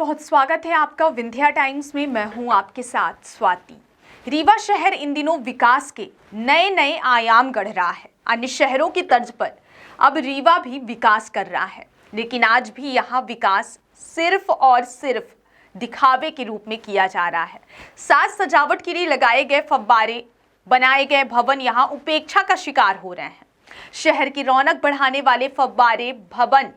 बहुत स्वागत है आपका विंध्या टाइम्स में। मैं हूं आपके साथ स्वाति। रीवा शहर इन दिनों विकास के नए नए आयाम गढ़ रहा है। अन्य शहरों की तर्ज पर अब रीवा भी विकास कर रहा है, लेकिन आज भी यहाँ विकास सिर्फ और सिर्फ दिखावे के रूप में किया जा रहा है। साज सजावट के लिए लगाए गए फव्वारे, बनाए गए भवन यहाँ उपेक्षा का शिकार हो रहे हैं। शहर की रौनक बढ़ाने वाले फव्वारे, भवन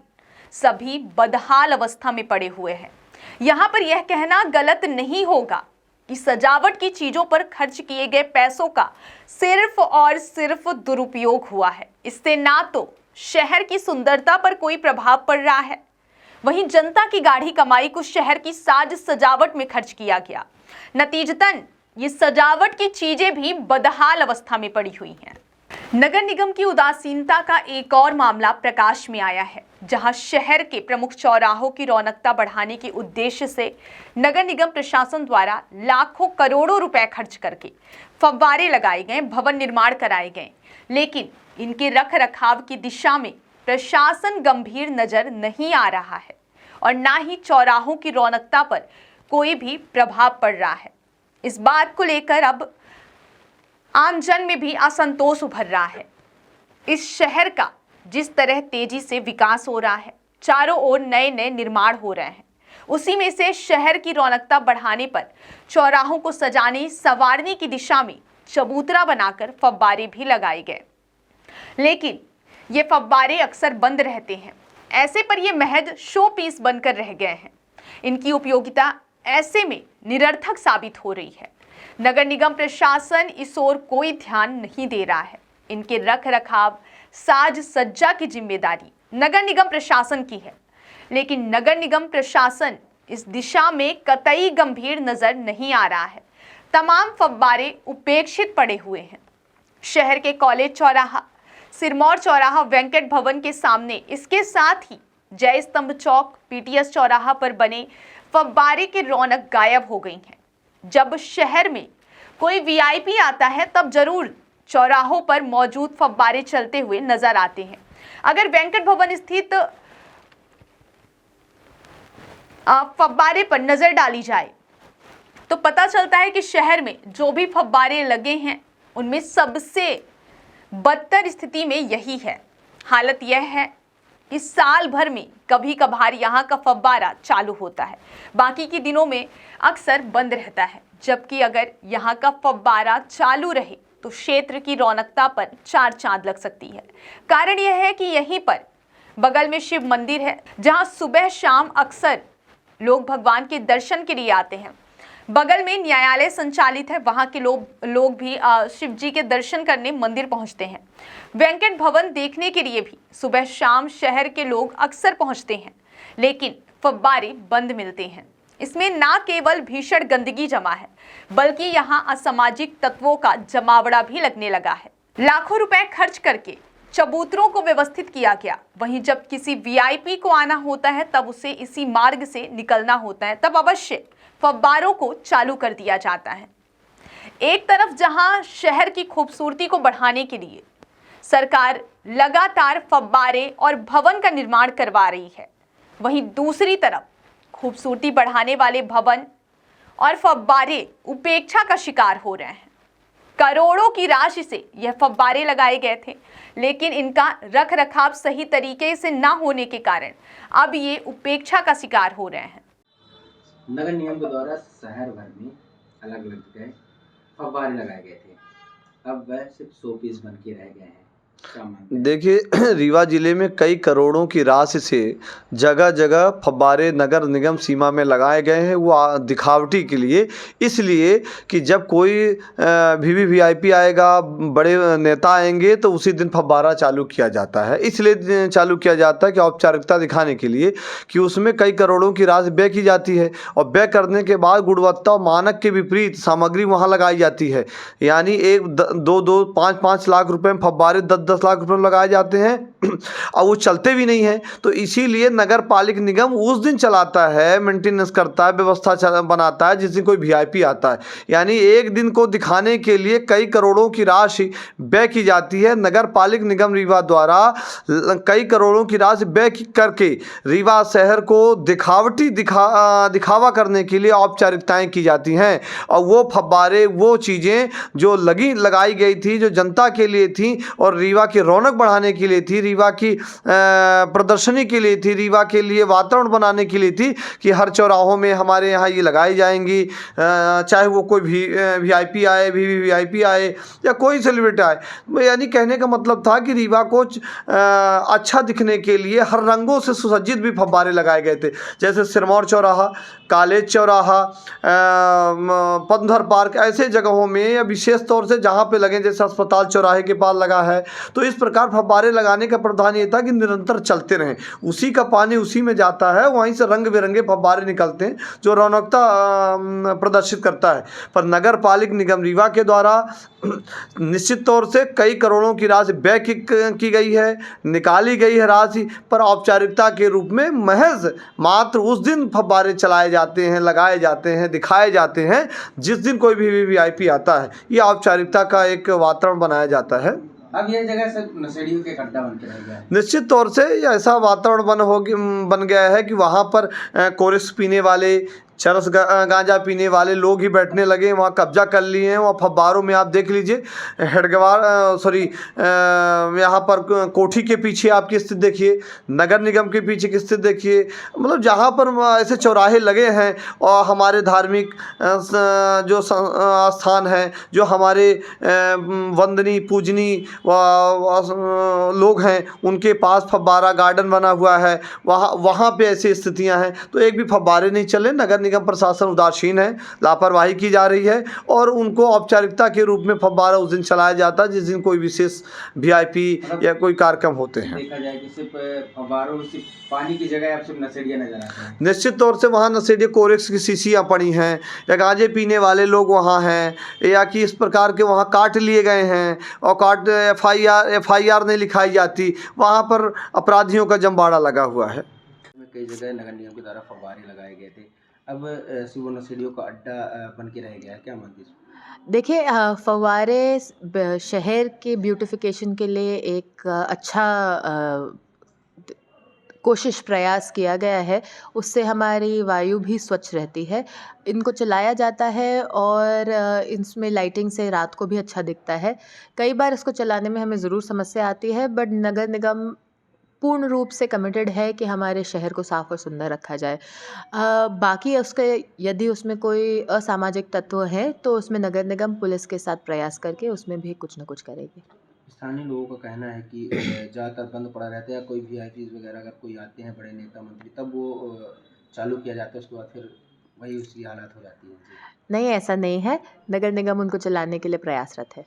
सभी बदहाल अवस्था में पड़े हुए हैं। यहाँ पर यह कहना गलत नहीं होगा कि सजावट की चीजों पर खर्च किए गए पैसों का सिर्फ और सिर्फ दुरुपयोग हुआ है। इससे ना तो शहर की सुंदरता पर कोई प्रभाव पड़ रहा है, वहीं जनता की गाढ़ी कमाई को शहर की साज सजावट में खर्च किया गया। नतीजतन ये सजावट की चीजें भी बदहाल अवस्था में पड़ी हुई हैं। नगर निगम की उदासीनता का एक और मामला प्रकाश में आया है, जहां शहर के प्रमुख चौराहों की रौनकता बढ़ाने के उद्देश्य से नगर निगम प्रशासन द्वारा लाखों करोड़ों रुपए खर्च करके फव्वारे लगाए गए, भवन निर्माण कराए गए, लेकिन इनके रख रखाव की दिशा में प्रशासन गंभीर नजर नहीं आ रहा है और ना ही चौराहों की रौनकता पर कोई भी प्रभाव पड़ रहा है। इस बात को लेकर अब आमजन में भी असंतोष उभर रहा है। इस शहर का जिस तरह तेजी से विकास हो रहा है, चारों ओर नए नए निर्माण हो रहे हैं, उसी में से शहर की रौनकता बढ़ाने पर चौराहों को सजाने संवारने की दिशा में चबूतरा बनाकर फव्वारे भी लगाए गए, लेकिन ये फव्वारे अक्सर बंद रहते हैं। ऐसे पर ये महज शो पीस बनकर रह गए हैं। इनकी उपयोगिता ऐसे में निरर्थक साबित हो रही है। नगर निगम प्रशासन इस ओर कोई ध्यान नहीं दे रहा है। इनके रख रखाव, साज सज्जा की जिम्मेदारी नगर निगम प्रशासन की है, लेकिन नगर निगम प्रशासन इस दिशा में कतई गंभीर नजर नहीं आ रहा है। तमाम फव्वारे उपेक्षित पड़े हुए हैं। शहर के कॉलेज चौराहा, सिरमौर चौराहा, वेंकट भवन के सामने, इसके साथ ही जय स्तंभ चौक, पीटीएस चौराहा पर बने फव्वारे की रौनक गायब हो गई है। जब शहर में कोई वीआईपी आता है तब जरूर चौराहों पर मौजूद फव्वारे चलते हुए नजर आते हैं। अगर वेंकट भवन स्थित फव्वारे पर नजर डाली जाए तो पता चलता है कि शहर में जो भी फव्वारे लगे हैं उनमें सबसे बदतर स्थिति में यही है। हालत यह है कि साल भर में कभी कभार यहाँ का फव्वारा चालू होता है, बाकी के दिनों में अक्सर बंद रहता है। जबकि अगर यहाँ का फव्वारा चालू रहे तो क्षेत्र की रौनकता पर चार चांद लग सकती है। कारण यह है कि यहीं पर बगल में शिव मंदिर है, जहाँ सुबह शाम अक्सर लोग भगवान के दर्शन के लिए आते हैं। बगल में न्यायालय संचालित है, वहाँ के लोग भी शिव जी के दर्शन करने मंदिर पहुँचते हैं। वेंकट भवन देखने के लिए भी सुबह शाम शहर के लोग अक्सर पहुँचते हैं, लेकिन फव्वारे बंद मिलते हैं। इसमें ना केवल भीषण गंदगी जमा है, बल्कि यहाँ असामाजिक तत्वों का जमावड़ा भी लगने लगा है। लाखों रुपए खर्च करके चबूतरों को व्यवस्थित किया गया, वहीं जब किसी वीआईपी को आना होता है तब उसे इसी मार्ग से निकलना होता है, तब अवश्य फव्वारों को चालू कर दिया जाता है। एक तरफ जहां शहर की खूबसूरती को बढ़ाने के लिए सरकार लगातार फव्वारे और भवन का निर्माण करवा रही है, वहीं दूसरी तरफ खूबसूरती बढ़ाने वाले भवन और फव्वारे उपेक्षा का शिकार हो रहे हैं। करोड़ों की राशि से यह फव्वारे लगाए गए थे, लेकिन इनका रख रखाव सही तरीके से न होने के कारण अब ये उपेक्षा का शिकार हो रहे हैं। नगर निगम के द्वारा शहर भर में अलग अलग जगह फव्वारे लगाए गए थे, अब वह सिर्फ शो पीस बन के रह गए हैं। देखिए, रीवा जिले में कई करोड़ों की राशि से जगह जगह फव्वारे नगर निगम सीमा में लगाए गए हैं, वो दिखावटी के लिए, इसलिए कि जब कोई वीवीआईपी आएगा, बड़े नेता आएंगे तो उसी दिन फव्वारा चालू किया जाता है। इसलिए चालू किया जाता है कि औपचारिकता दिखाने के लिए कि उसमें कई करोड़ों की राशि व्यय की जाती है और व्यय करने के बाद गुणवत्ता और मानक के विपरीत सामग्री वहाँ लगाई जाती है। यानी 1, 2, 5 लाख रुपए में फव्वारे 10 10-10 लाख रुपए लगाए जाते हैं और वो चलते भी नहीं हैं। तो इसीलिए नगर पालिक निगम उस दिन चलाता है, मेंटेनेंस करता है, व्यवस्था बनाता है जिस दिन कोई वीआईपी आता है। यानी एक दिन को दिखाने के लिए कई करोड़ों की राशि व्यय की जाती है। नगर पालिक निगम रीवा द्वारा कई करोड़ों की राशि व्यय करके रीवा शहर को दिखावा करने के लिए औपचारिकताएं की जाती हैं। और वो फव्वारे, वो चीज़ें जो लगाई गई थी, जो जनता के लिए थी और रीवा की रौनक बढ़ाने के लिए थी, रीवा की प्रदर्शनी के लिए थी, रीवा के लिए वातावरण बनाने के लिए थी कि हर चौराहों में हमारे यहाँ ये लगाई जाएंगी, चाहे वो कोई वीआईपी आए, वीवीआईपी आए या कोई सेलिब्रिटी आए। यानी कहने का मतलब था कि रीवा को अच्छा दिखने के लिए हर रंगों से सुसज्जित भी फव्वारे लगाए गए थे, जैसे सिरमौर चौराहा, कॉलेज चौराहा, पंधर पार्क, ऐसे जगहों में या विशेष तौर से जहाँ पे लगे, जैसे अस्पताल चौराहे के पास लगा है। तो इस प्रकार फव्वारे लगाने का प्रावधान ये था कि निरंतर चलते रहें, उसी का पानी उसी में जाता है, वहीं से रंग बिरंगे फव्वारे निकलते हैं जो रौनकता प्रदर्शित करता है। पर नगर पालिक निगम रीवा के द्वारा निश्चित तौर से कई करोड़ों की राशि व्यय की गई है, निकाली गई है राशि, पर औपचारिकता के रूप में महज मात्र उस दिन फव्वारे चलाए जाते हैं, लगाए जाते हैं, दिखाए जाते हैं जिस दिन कोई भी वीवीआईपी आता है। ये औपचारिकता का एक वातावरण बनाया जाता है। अब ये जगह सिर्फ नशेड़ियों के अड्डा बन के रह गया है। निश्चित तौर से ऐसा वातावरण बन गया है कि वहाँ पर कोरिस पीने वाले, चरस गांजा पीने वाले लोग ही बैठने लगे, वहाँ कब्जा कर लिए हैं। वहाँ फव्वारों में आप देख लीजिए, यहाँ पर कोठी के पीछे आपकी स्थिति देखिए, नगर निगम के पीछे की स्थिति देखिए, मतलब जहाँ पर ऐसे चौराहे लगे हैं और हमारे धार्मिक जो स्थान हैं, जो हमारे वंदनीय पूजनीय लोग हैं, उनके पास फव्वारा गार्डन बना हुआ है, वहाँ पे ऐसी स्थितियाँ हैं। तो एक भी फव्वारे नहीं चले। नगर निगम प्रशासन उदासीन है, लापरवाही की जा रही है और उनको औपचारिकता के रूप में फव्वारा उस दिन चलाया जाता है जिस दिन कोई विशेष वीआईपी या कोई कार्यक्रम होते हैं। देखा जाए कि सिर्फ फव्वारों, सिर्फ पानी की जगह अब सिर्फ नशेड़ियाँ नजर आते हैं। निश्चित तौर से वहाँ नशेड़ी कोरेक्स की शीशियाँ पड़ी हैं, या गांजे पीने वाले लोग वहाँ हैं, या कि इस प्रकार के वहाँ काट लिए गए हैं और एफआईआर नहीं लिखाई जाती, वहाँ पर अपराधियों का जमवाड़ा लगा हुआ है। कई जगह नगर निगम के द्वारा फव्वारे लगाए गए थे, अब सिर्फ नशेड़ियों का अड्डा बन के रह गया है, क्या मानती हैं? देखिए, फव्वारे शहर के ब्यूटिफिकेशन के लिए एक अच्छा कोशिश प्रयास किया गया है। उससे हमारी वायु भी स्वच्छ रहती है। इनको चलाया जाता है और इसमें लाइटिंग से रात को भी अच्छा दिखता है। कई बार इसको चलाने में हमें ज़रूर समस्या आती है, बट नगर निगम पूर्ण रूप से कमिटेड है कि हमारे शहर को साफ़ और सुंदर रखा जाए। बाकी उसके यदि उसमें कोई असामाजिक तत्व हैं तो उसमें नगर निगम पुलिस के साथ प्रयास करके उसमें भी कुछ न कुछ करेगी। स्थानीय लोगों का कहना है कि ज़्यादातर बंद पड़ा रहता है, या कोई वीआईपीज़ वगैरह अगर कोई आते हैं, बड़े नेता मंत्री, तब वो चालू किया जाता है, उसके बाद फिर वही उसकी हालत हो जाती है। नहीं, ऐसा नहीं है। नगर निगम उनको चलाने के लिए प्रयासरत है।